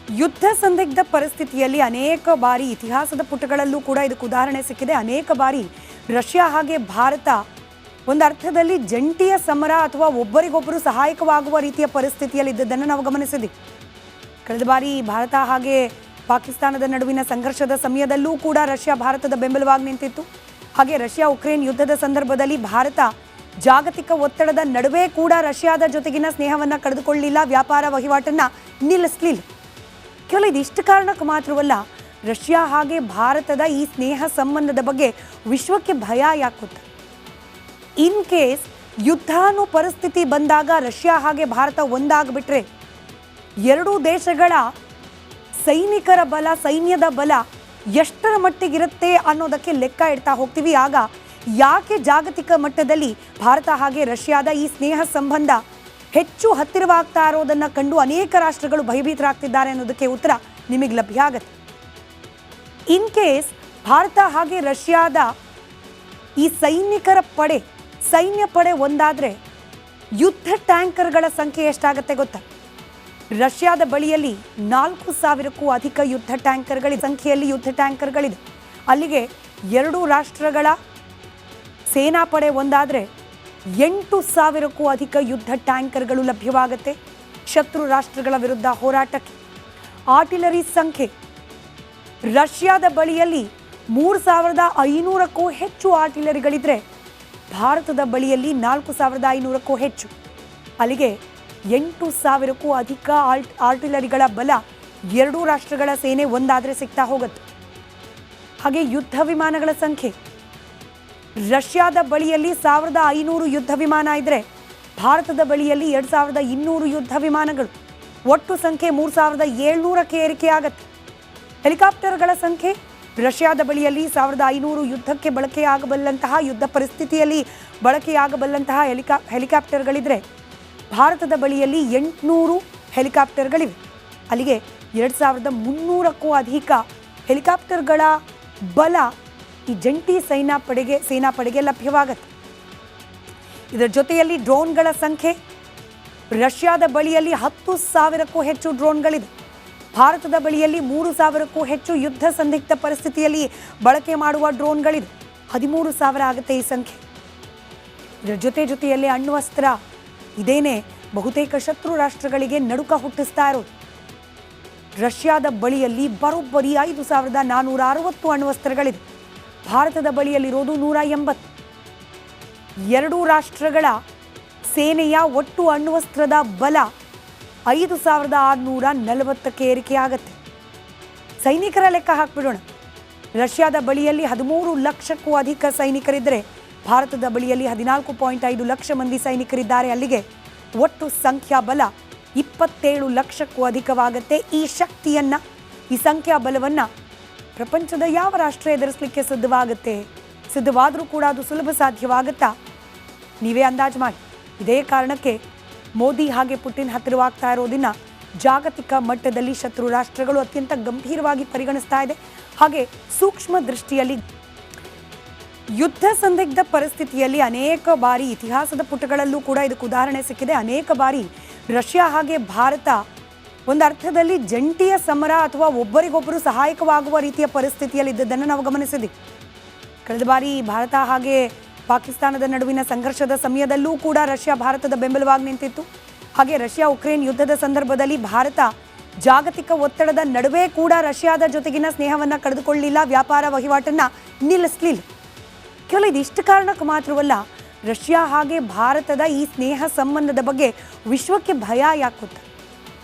ಯುದ್ಧ ಸಂದಿಗ್ಧ ಪರಿಸ್ಥಿತಿಯಲ್ಲಿ ಅನೇಕ ಬಾರಿ ಇತಿಹಾಸದ ಪುಟಗಳಲ್ಲೂ ಕೂಡ ಇದಕ್ಕೆ ಉದಾಹರಣೆ ಸಿಕ್ಕಿದೆ. ಅನೇಕ ಬಾರಿ ರಷ್ಯಾ ಹಾಗೆ ಭಾರತ ಒಂದು ಅರ್ಥದಲ್ಲಿ ಜಂಟಿಯ ಸಮರ ಅಥವಾ ಒಬ್ಬರಿಗೊಬ್ಬರು ಸಹಾಯಕವಾಗುವ ರೀತಿಯ ಪರಿಸ್ಥಿತಿಯಲ್ಲಿ ಇದ್ದದ್ದನ್ನು ನಾವು ಗಮನಿಸಿದ್ವಿ. ಕಳೆದ ಬಾರಿ ಭಾರತ ಹಾಗೆ ಪಾಕಿಸ್ತಾನದ ನಡುವಿನ ಸಂಘರ್ಷದ ಸಮಯದಲ್ಲೂ ಕೂಡ ರಷ್ಯಾ ಭಾರತದ ಬೆಂಬಲವಾಗಿ ನಿಂತಿತ್ತು. ಹಾಗೆ ರಷ್ಯಾ ಉಕ್ರೇನ್ ಯುದ್ಧದ ಸಂದರ್ಭದಲ್ಲಿ ಭಾರತ ಜಾಗತಿಕ ಒತ್ತಡದ ನಡುವೆ ಕೂಡ ರಷ್ಯಾದ ಜೊತೆಗಿನ ಸ್ನೇಹವನ್ನು ಕಳೆದುಕೊಳ್ಳಲಿಲ್ಲ, ವ್ಯಾಪಾರ ವಹಿವಾಟನ್ನು ನಿಲ್ಲಿಸಲಿಲ್ಲ. ಕೇವಲ ಇದಿಷ್ಟು ಕಾರಣಕ್ಕೆ ಮಾತ್ರವಲ್ಲ, ರಷ್ಯಾ ಹಾಗೆ ಭಾರತದ ಈ ಸ್ನೇಹ ಸಂಬಂಧದ ಬಗ್ಗೆ ವಿಶ್ವಕ್ಕೆ ಭಯ ಯಾಕೆ ಗೊತ್ತಾ? ಇನ್ ಕೇಸ್ ಯುದ್ಧ ಅನ್ನೋ ಪರಿಸ್ಥಿತಿ ಬಂದಾಗ ರಷ್ಯಾ ಹಾಗೆ ಭಾರತ ಒಂದಾಗ್ಬಿಟ್ರೆ ಎರಡೂ ದೇಶಗಳ ಸೈನಿಕರ ಬಲ, ಸೈನ್ಯದ ಬಲ ಎಷ್ಟರ ಮಟ್ಟಿಗಿರುತ್ತೆ ಅನ್ನೋದಕ್ಕೆ ಲೆಕ್ಕ ಇಡ್ತಾ ಹೋಗ್ತೀವಿ. ಆಗ ಯಾಕೆ ಜಾಗತಿಕ ಮಟ್ಟದಲ್ಲಿ ಭಾರತ ಹಾಗೆ ರಷ್ಯಾದ ಈ ಸ್ನೇಹ ಸಂಬಂಧ ಹೆಚ್ಚು ಹತ್ತಿರವಾಗ್ತಾ ಇರೋದನ್ನು ಕಂಡು ಅನೇಕ ರಾಷ್ಟ್ರಗಳು ಭಯಭೀತರಾಗ್ತಿದ್ದಾರೆ ಅನ್ನೋದಕ್ಕೆ ಉತ್ತರ ನಿಮಗೆ ಲಭ್ಯ ಆಗುತ್ತೆ. ಇನ್ ಕೇಸ್ ಭಾರತ ಹಾಗೆ ರಷ್ಯಾದ ಈ ಸೈನ್ಯ ಪಡೆ ಒಂದಾದರೆ ಯುದ್ಧ ಟ್ಯಾಂಕರ್ಗಳ ಸಂಖ್ಯೆ ಎಷ್ಟಾಗುತ್ತೆ ಗೊತ್ತಾ? ರಷ್ಯಾದ ಬಳಿಯಲ್ಲಿ 4,000ಕ್ಕೂ ಅಧಿಕ ಯುದ್ಧ ಟ್ಯಾಂಕರ್ಗಳಿದೆ. ಅಲ್ಲಿಗೆ ಎರಡೂ ರಾಷ್ಟ್ರಗಳ ಸೇನಾಪಡೆ ಒಂದಾದರೆ 8,000ಕ್ಕೂ ಅಧಿಕ ಯುದ್ಧ ಟ್ಯಾಂಕರ್ಗಳು ಲಭ್ಯವಾಗುತ್ತೆ ಶತ್ರು ರಾಷ್ಟ್ರಗಳ ವಿರುದ್ಧ ಹೋರಾಟಕ್ಕೆ. ಆರ್ಟಿಲರಿ ಸಂಖ್ಯೆ ರಷ್ಯಾದ ಬಳಿಯಲ್ಲಿ 3,500ಕ್ಕೂ ಹೆಚ್ಚು ಆರ್ಟಿಲರಿಗಳಿದ್ರೆ ಭಾರತದ ಬಳಿಯಲ್ಲಿ 4,500ಕ್ಕೂ ಹೆಚ್ಚು. ಅಲ್ಲಿಗೆ 8,000ಕ್ಕೂ ಅಧಿಕ ಆರ್ಟಿಲರಿಗಳ ಬಲ ಎರಡೂ ರಾಷ್ಟ್ರಗಳ ಸೇನೆ ಒಂದಾದರೆ ಸಿಗ್ತಾ ಹೋಗುತ್ತೆ. ಹಾಗೆ ಯುದ್ಧ ವಿಮಾನಗಳ ಸಂಖ್ಯೆ ರಷ್ಯಾದ ಬಳಿಯಲ್ಲಿ 1,500 ಯುದ್ಧ ವಿಮಾನ ಇದ್ದರೆ ಭಾರತದ ಬಳಿಯಲ್ಲಿ 2,200 ಯುದ್ಧ ವಿಮಾನಗಳು. ಒಟ್ಟು ಸಂಖ್ಯೆ 3,700ಕ್ಕೆ ಏರಿಕೆಯಾಗತ್ತೆ. ಹೆಲಿಕಾಪ್ಟರ್ಗಳ ಸಂಖ್ಯೆ ರಷ್ಯಾದ ಬಳಿಯಲ್ಲಿ 1,500 ಯುದ್ಧಕ್ಕೆ ಬಳಕೆಯಾಗಬಲ್ಲಂತಹ, ಯುದ್ಧ ಪರಿಸ್ಥಿತಿಯಲ್ಲಿ ಬಳಕೆಯಾಗಬಲ್ಲಂತಹ ಹೆಲಿಕಾಪ್ಟರ್ಗಳಿದ್ರೆ ಭಾರತದ ಬಳಿಯಲ್ಲಿ 800 ಹೆಲಿಕಾಪ್ಟರ್ಗಳಿವೆ. ಅಲ್ಲಿಗೆ 2,300ಕ್ಕೂ ಅಧಿಕ ಹೆಲಿಕಾಪ್ಟರ್ಗಳ ಬಲ ಈ ಜಂಟಿ ಸೇನಾಪಡೆಗೆ ಲಭ್ಯವಾಗುತ್ತೆ. ಇದರ ಜೊತೆಯಲ್ಲಿ ಡ್ರೋನ್ಗಳ ಸಂಖ್ಯೆ ರಷ್ಯಾದ ಬಳಿಯಲ್ಲಿ 10,000ಕ್ಕೂ ಹೆಚ್ಚು ಡ್ರೋನ್ಗಳಿದೆ. ಭಾರತದ ಬಳಿಯಲ್ಲಿ 3,000ಕ್ಕೂ ಹೆಚ್ಚು ಯುದ್ಧ ಸಂದಿಗ್ಧ ಪರಿಸ್ಥಿತಿಯಲ್ಲಿ ಬಳಕೆ ಮಾಡುವ ಡ್ರೋನ್ಗಳಿದೆ. 13,000 ಆಗುತ್ತೆ ಈ ಸಂಖ್ಯೆ. ಇದರ ಜೊತೆಯಲ್ಲಿ ಅಣ್ವಸ್ತ್ರ ಇದೇನೆ ಬಹುತೇಕ ಶತ್ರು ರಾಷ್ಟ್ರಗಳಿಗೆ ನಡುಕ ಹುಟ್ಟಿಸ್ತಾ ಇರೋದು. ರಷ್ಯಾದ ಬಳಿಯಲ್ಲಿ ಬರೋಬ್ಬರಿ 5,460 ಅಣ್ವಸ್ತ್ರಗಳಿದೆ. ಭಾರತದ ಬಳಿಯಲ್ಲಿರೋದು 180. ಎರಡೂ ರಾಷ್ಟ್ರಗಳ ಸೇನೆಯ ಒಟ್ಟು ಅಣ್ವಸ್ತ್ರದ ಬಲ 5,640ಕ್ಕೆ ಏರಿಕೆಯಾಗತ್ತೆ. ಸೈನಿಕರ ಲೆಕ್ಕ ಹಾಕ್ಬಿಡೋಣ. ರಷ್ಯಾದ ಬಳಿಯಲ್ಲಿ 13 ಲಕ್ಷಕ್ಕೂ ಅಧಿಕ ಸೈನಿಕರಿದ್ದರೆ ಭಾರತದ ಬಳಿಯಲ್ಲಿ 14.5 ಲಕ್ಷ ಮಂದಿ ಸೈನಿಕರಿದ್ದಾರೆ. ಅಲ್ಲಿಗೆ ಒಟ್ಟು ಸಂಖ್ಯಾಬಲ 27 ಲಕ್ಷಕ್ಕೂ ಅಧಿಕವಾಗುತ್ತೆ. ಈ ಸಂಖ್ಯಾಬಲವನ್ನು ಪ್ರಪಂಚದ ಯಾವ ರಾಷ್ಟ್ರ ಎದುರಿಸಲಿಕ್ಕೆ ಸಿದ್ಧವಾದರೂ ಕೂಡ ಅದು ಸುಲಭ ಸಾಧ್ಯವಾಗುತ್ತಾ? ನೀವೇ ಅಂದಾಜು ಮಾಡಿ. ಇದೇ ಕಾರಣಕ್ಕೆ ಮೋದಿ ಹಾಗೆ ಪುಟಿನ್ ಹತ್ತಿರವಾಗ್ತಾ ಇರೋದನ್ನ ಜಾಗತಿಕ ಮಟ್ಟದಲ್ಲಿ ಶತ್ರು ರಾಷ್ಟ್ರಗಳು ಅತ್ಯಂತ ಗಂಭೀರವಾಗಿ ಪರಿಗಣಿಸ್ತಾ ಇದೆ. ಹಾಗೆ ಸೂಕ್ಷ್ಮ ದೃಷ್ಟಿಯಲ್ಲಿ ಯುದ್ಧ ಸಂದಿಗ್ಧ ಪರಿಸ್ಥಿತಿಯಲ್ಲಿ ಅನೇಕ ಬಾರಿ ಇತಿಹಾಸದ ಪುಟಗಳಲ್ಲೂ ಕೂಡ ಇದಕ್ಕೆ ಉದಾಹರಣೆ ಸಿಕ್ಕಿದೆ. ಅನೇಕ ಬಾರಿ ರಷ್ಯಾ ಹಾಗೆ ಭಾರತ ಒಂದು ಅರ್ಥದಲ್ಲಿ ಜಂಟಿಯ ಸಮರ ಅಥವಾ ಒಬ್ಬರಿಗೊಬ್ಬರು ಸಹಾಯಕವಾಗುವ ರೀತಿಯ ಪರಿಸ್ಥಿತಿಯಲ್ಲಿ ಇದ್ದದ್ದನ್ನು ನಾವು ಗಮನಿಸಿದ್ವಿ. ಕಳೆದ ಬಾರಿ ಭಾರತ ಹಾಗೆ ಪಾಕಿಸ್ತಾನದ ನಡುವಿನ ಸಂಘರ್ಷದ ಸಮಯದಲ್ಲೂ ಕೂಡ ರಷ್ಯಾ ಭಾರತದ ಬೆಂಬಲವಾಗಿ ನಿಂತಿತ್ತು. ಹಾಗೆ ರಷ್ಯಾ ಉಕ್ರೇನ್ ಯುದ್ಧದ ಸಂದರ್ಭದಲ್ಲಿ ಭಾರತ ಜಾಗತಿಕ ಒತ್ತಡದ ನಡುವೆ ಕೂಡ ರಷ್ಯಾದ ಜೊತೆಗಿನ ಸ್ನೇಹವನ್ನು ಕಳೆದುಕೊಳ್ಳಲಿಲ್ಲ, ವ್ಯಾಪಾರ ವಹಿವಾಟನ್ನು ನಿಲ್ಲಿಸಲಿಲ್ಲ. ಕೇವಲ ಇದಿಷ್ಟು ಕಾರಣಕ್ಕೆ ಮಾತ್ರವಲ್ಲ, ರಷ್ಯಾ ಹಾಗೆ ಭಾರತದ ಈ ಸ್ನೇಹ ಸಂಬಂಧದ ಬಗ್ಗೆ ವಿಶ್ವಕ್ಕೆ ಭಯ ಯಾಕೆ ಗೊತ್ತಾ?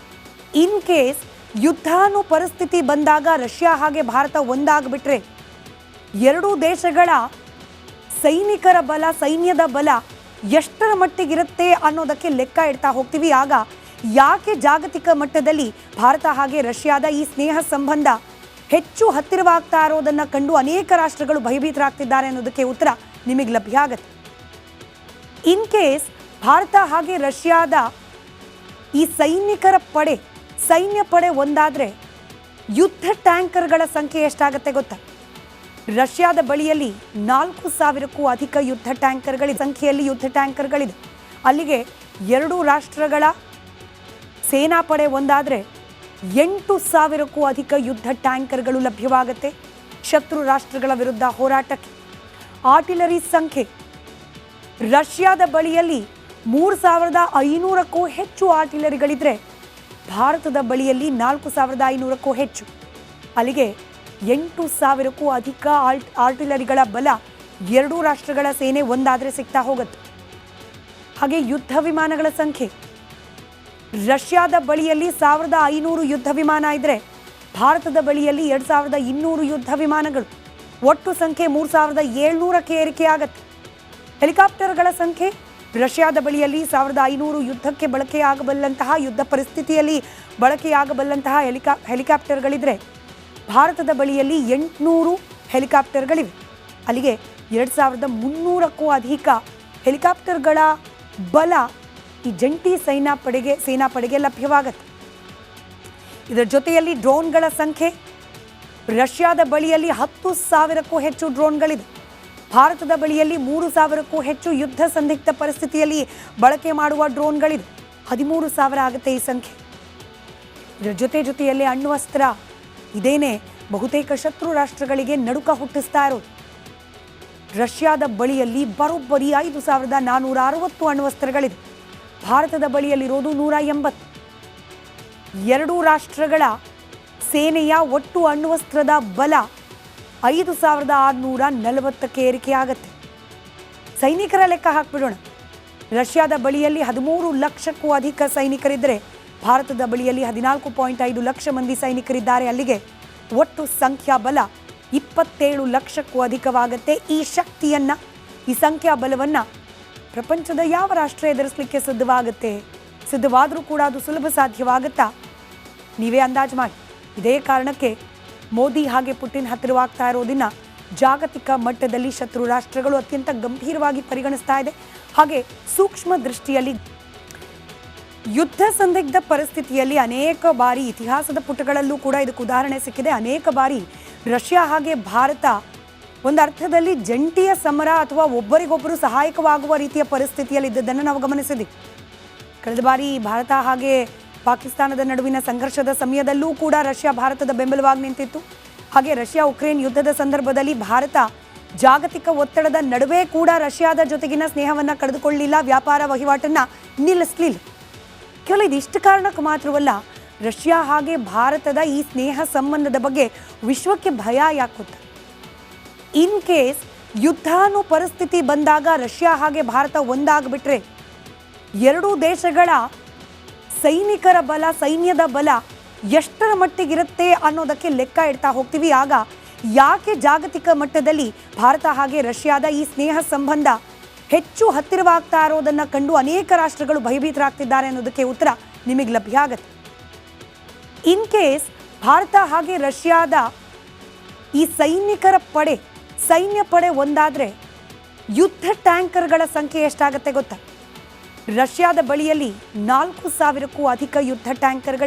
ಇನ್ ಕೇಸ್ ಯುದ್ಧ ಅನ್ನೋ ಪರಿಸ್ಥಿತಿ ಬಂದಾಗ ರಷ್ಯಾ ಹಾಗೆ ಭಾರತ ಒಂದಾಗ್ಬಿಟ್ರೆ ಎರಡೂ ದೇಶಗಳ ಸೈನಿಕರ ಬಲ, ಸೈನ್ಯದ ಬಲ ಎಷ್ಟರ ಮಟ್ಟಿಗಿರುತ್ತೆ ಅನ್ನೋದಕ್ಕೆ ಲೆಕ್ಕ ಇಡ್ತಾ ಹೋಗ್ತೀವಿ. ಆಗ ಯಾಕೆ ಜಾಗತಿಕ ಮಟ್ಟದಲ್ಲಿ ಭಾರತ ಹಾಗೆ ರಷ್ಯಾದ ಈ ಸ್ನೇಹ ಸಂಬಂಧ ಹೆಚ್ಚು ಹತ್ತಿರವಾಗ್ತಾ ಇರೋದನ್ನು ಕಂಡು ಅನೇಕ ರಾಷ್ಟ್ರಗಳು ಭಯಭೀತರಾಗ್ತಿದ್ದಾರೆ ಅನ್ನೋದಕ್ಕೆ ಉತ್ತರ ನಿಮಗೆ ಲಭ್ಯ ಆಗುತ್ತೆ. ಇನ್ ಕೇಸ್ ಭಾರತ ಹಾಗೆ ರಷ್ಯಾದ ಈ ಸೈನ್ಯ ಪಡೆ ಒಂದಾದರೆ ಯುದ್ಧ ಟ್ಯಾಂಕರ್ಗಳ ಸಂಖ್ಯೆ ಎಷ್ಟಾಗುತ್ತೆ ಗೊತ್ತಾ? ರಷ್ಯಾದ ಬಳಿಯಲ್ಲಿ 4,000ಕ್ಕೂ ಅಧಿಕ ಯುದ್ಧ ಟ್ಯಾಂಕರ್ಗಳಿದೆ. ಅಲ್ಲಿಗೆ ಎರಡೂ ರಾಷ್ಟ್ರಗಳ ಸೇನಾಪಡೆ ಒಂದಾದರೆ 8,000ಕ್ಕೂ ಅಧಿಕ ಯುದ್ಧ ಟ್ಯಾಂಕರ್ಗಳು ಲಭ್ಯವಾಗುತ್ತೆ ಶತ್ರು ರಾಷ್ಟ್ರಗಳ ವಿರುದ್ಧ ಹೋರಾಟಕ್ಕೆ. ಆರ್ಟಿಲರಿ ಸಂಖ್ಯೆ ರಷ್ಯಾದ ಬಳಿಯಲ್ಲಿ 3,500ಕ್ಕೂ ಹೆಚ್ಚು ಆರ್ಟಿಲರಿಗಳಿದ್ರೆ ಭಾರತದ ಬಳಿಯಲ್ಲಿ 4,500ಕ್ಕೂ ಹೆಚ್ಚು. ಅಲ್ಲಿಗೆ 8,000ಕ್ಕೂ ಅಧಿಕ ಆರ್ಟಿಲರಿಗಳ ಬಲ ಎರಡೂ ರಾಷ್ಟ್ರಗಳ ಸೇನೆ ಒಂದಾದರೆ ಸಿಗ್ತಾ ಹೋಗುತ್ತೆ. ಹಾಗೆ ಯುದ್ಧ ವಿಮಾನಗಳ ಸಂಖ್ಯೆ ರಷ್ಯಾದ ಬಳಿಯಲ್ಲಿ 1,500 ಯುದ್ಧ ವಿಮಾನ ಇದ್ದರೆ ಭಾರತದ ಬಳಿಯಲ್ಲಿ 2,200 ಯುದ್ಧ ವಿಮಾನಗಳು. ಒಟ್ಟು ಸಂಖ್ಯೆ 3,700ಕ್ಕೆ ಏರಿಕೆಯಾಗತ್ತೆ. ಹೆಲಿಕಾಪ್ಟರ್ಗಳ ಸಂಖ್ಯೆ ರಷ್ಯಾದ ಬಳಿಯಲ್ಲಿ 1,500 ಯುದ್ಧಕ್ಕೆ ಬಳಕೆಯಾಗಬಲ್ಲಂತಹ ಯುದ್ಧ ಪರಿಸ್ಥಿತಿಯಲ್ಲಿ ಬಳಕೆಯಾಗಬಲ್ಲಂತಹ ಹೆಲಿಕಾಪ್ಟರ್ಗಳಿದ್ರೆ ಭಾರತದ ಬಳಿಯಲ್ಲಿ 800 ಹೆಲಿಕಾಪ್ಟರ್ಗಳಿವೆ. ಅಲ್ಲಿಗೆ 2,300ಕ್ಕೂ ಅಧಿಕ ಹೆಲಿಕಾಪ್ಟರ್ಗಳ ಬಲ ಈ ಜಂಟಿ ಸೇನಾಪಡೆಗೆ ಲಭ್ಯವಾಗುತ್ತೆ. ಇದರ ಜೊತೆಯಲ್ಲಿ ಡ್ರೋನ್ಗಳ ಸಂಖ್ಯೆ ರಷ್ಯಾದ ಬಳಿಯಲ್ಲಿ 10,000ಕ್ಕೂ ಹೆಚ್ಚು ಡ್ರೋನ್ಗಳಿದೆ. ಭಾರತದ ಬಳಿಯಲ್ಲಿ 3,000ಕ್ಕೂ ಹೆಚ್ಚು ಯುದ್ಧ ಸಂದಿಗ್ಧ ಪರಿಸ್ಥಿತಿಯಲ್ಲಿ ಬಳಕೆ ಮಾಡುವ ಡ್ರೋನ್ಗಳಿದೆ. 13,000 ಆಗುತ್ತೆ ಈ ಸಂಖ್ಯೆ. ಇದರ ಜೊತೆಯಲ್ಲಿ ಅಣ್ವಸ್ತ್ರ ಇದೇನೆ ಬಹುತೇಕ ಶತ್ರು ರಾಷ್ಟ್ರಗಳಿಗೆ ನಡುಕ ಹುಟ್ಟಿಸ್ತಾ ಇರೋದು. ರಷ್ಯಾದ ಬಳಿಯಲ್ಲಿ ಬರೋಬ್ಬರಿ 5,460 ಅಣ್ವಸ್ತ್ರಗಳಿದೆ. ಭಾರತದ ಬಳಿಯಲ್ಲಿರೋದು 180. ಎರಡೂ ರಾಷ್ಟ್ರಗಳ ಸೇನೆಯ ಒಟ್ಟು ಅಣ್ವಸ್ತ್ರದ ಬಲ 5,640ಕ್ಕೆ ಏರಿಕೆಯಾಗತ್ತೆ. ಸೈನಿಕರ ಲೆಕ್ಕ ಹಾಕ್ಬಿಡೋಣ. ರಷ್ಯಾದ ಬಳಿಯಲ್ಲಿ 13 ಲಕ್ಷಕ್ಕೂ ಅಧಿಕ ಸೈನಿಕರಿದ್ದರೆ ಭಾರತದ ಬಳಿಯಲ್ಲಿ 14.5 ಲಕ್ಷ ಮಂದಿ ಸೈನಿಕರಿದ್ದಾರೆ. ಅಲ್ಲಿಗೆ ಒಟ್ಟು ಸಂಖ್ಯಾಬಲ 27 ಲಕ್ಷಕ್ಕೂ ಅಧಿಕವಾಗುತ್ತೆ. ಈ ಸಂಖ್ಯಾಬಲವನ್ನು ಪ್ರಪಂಚದ ಯಾವ ರಾಷ್ಟ್ರ ಎದುರಿಸಲಿಕ್ಕೆ ಸಿದ್ಧವಾದರೂ ಕೂಡ ಅದು ಸುಲಭ ಸಾಧ್ಯವಾಗುತ್ತಾ? ನೀವೇ ಅಂದಾಜು ಮಾಡಿ. ಇದೇ ಕಾರಣಕ್ಕೆ ಮೋದಿ ಹಾಗೆ ಪುಟಿನ್ ಹತ್ತಿರವಾಗ್ತಾ ಇರೋದನ್ನ ಜಾಗತಿಕ ಮಟ್ಟದಲ್ಲಿ ಶತ್ರು ರಾಷ್ಟ್ರಗಳು ಅತ್ಯಂತ ಗಂಭೀರವಾಗಿ ಪರಿಗಣಿಸ್ತಾ ಇದೆ. ಹಾಗೆ ಸೂಕ್ಷ್ಮ ದೃಷ್ಟಿಯಲ್ಲಿ ಯುದ್ಧ ಸಂದಿಗ್ಧ ಪರಿಸ್ಥಿತಿಯಲ್ಲಿ ಅನೇಕ ಬಾರಿ ಇತಿಹಾಸದ ಪುಟಗಳಲ್ಲೂ ಕೂಡ ಇದಕ್ಕೆ ಉದಾಹರಣೆ ಸಿಕ್ಕಿದೆ. ಅನೇಕ ಬಾರಿ ರಷ್ಯಾ ಹಾಗೆ ಭಾರತ ಒಂದು ಅರ್ಥದಲ್ಲಿ ಜಂಟಿಯ ಸಮರ ಅಥವಾ ಒಬ್ಬರಿಗೊಬ್ಬರು ಸಹಾಯಕವಾಗುವ ರೀತಿಯ ಪರಿಸ್ಥಿತಿಯಲ್ಲಿ ಇದ್ದದ್ದನ್ನು ನಾವು ಗಮನಿಸಿದ್ವಿ. ಕಳೆದ ಬಾರಿ ಭಾರತ ಹಾಗೆ ಪಾಕಿಸ್ತಾನದ ನಡುವಿನ ಸಂಘರ್ಷದ ಸಮಯದಲ್ಲೂ ಕೂಡ ರಷ್ಯಾ ಭಾರತದ ಬೆಂಬಲವಾಗಿ ನಿಂತಿತ್ತು. ಹಾಗೆ ರಷ್ಯಾ ಉಕ್ರೇನ್ ಯುದ್ಧದ ಸಂದರ್ಭದಲ್ಲಿ ಭಾರತ ಜಾಗತಿಕ ಒತ್ತಡದ ನಡುವೆ ಕೂಡ ರಷ್ಯಾದ ಜೊತೆಗಿನ ಸ್ನೇಹವನ್ನು ಕಳೆದುಕೊಳ್ಳಲಿಲ್ಲ, ವ್ಯಾಪಾರ ವಹಿವಾಟನ್ನು ನಿಲ್ಲಿಸಲಿಲ್ಲ. ಕೇವಲ ಇದಿಷ್ಟು ಕಾರಣಕ್ಕೆ ಮಾತ್ರವಲ್ಲ, ರಷ್ಯಾ ಹಾಗೆ ಭಾರತದ ಈ ಸ್ನೇಹ ಸಂಬಂಧದ ಬಗ್ಗೆ ವಿಶ್ವಕ್ಕೆ ಭಯ ಯಾಕೆ ಗೊತ್ತಾ? ಇನ್ ಕೇಸ್ ಯುದ್ಧ ಅನ್ನೋ ಪರಿಸ್ಥಿತಿ ಬಂದಾಗ ರಷ್ಯಾ ಹಾಗೆ ಭಾರತ ಒಂದಾಗ್ಬಿಟ್ರೆ ಎರಡೂ ದೇಶಗಳ ಸೈನಿಕರ ಬಲ, ಸೈನ್ಯದ ಬಲ ಎಷ್ಟರ ಮಟ್ಟಿಗಿರುತ್ತೆ ಅನ್ನೋದಕ್ಕೆ ಲೆಕ್ಕ ಇಡ್ತಾ ಹೋಗ್ತೀವಿ. ಆಗ ಯಾಕೆ ಜಾಗತಿಕ ಮಟ್ಟದಲ್ಲಿ ಭಾರತ ಹಾಗೆ ರಷ್ಯಾದ ಈ ಸ್ನೇಹ ಸಂಬಂಧ ಹೆಚ್ಚು ಹತ್ತಿರವಾಗ್ತಾ ಇರೋದನ್ನು ಕಂಡು ಅನೇಕ ರಾಷ್ಟ್ರಗಳು ಭಯಭೀತರಾಗ್ತಿದ್ದಾರೆ ಅನ್ನೋದಕ್ಕೆ ಉತ್ತರ ನಿಮಗೆ ಲಭ್ಯ ಆಗುತ್ತೆ. ಇನ್ ಕೇಸ್ ಭಾರತ ಹಾಗೆ ರಷ್ಯಾದ ಈ ಸೈನ್ಯ ಪಡೆ ಒಂದಾದರೆ ಯುದ್ಧ ಟ್ಯಾಂಕರ್ಗಳ ಸಂಖ್ಯೆ ಎಷ್ಟಾಗುತ್ತೆ ಗೊತ್ತಾ? ರಷ್ಯಾದ ಬಳಿಯಲ್ಲಿ 4,000ಕ್ಕೂ ಅಧಿಕ ಯುದ್ಧ ಟ್ಯಾಂಕರ್ಗಳಿವೆ.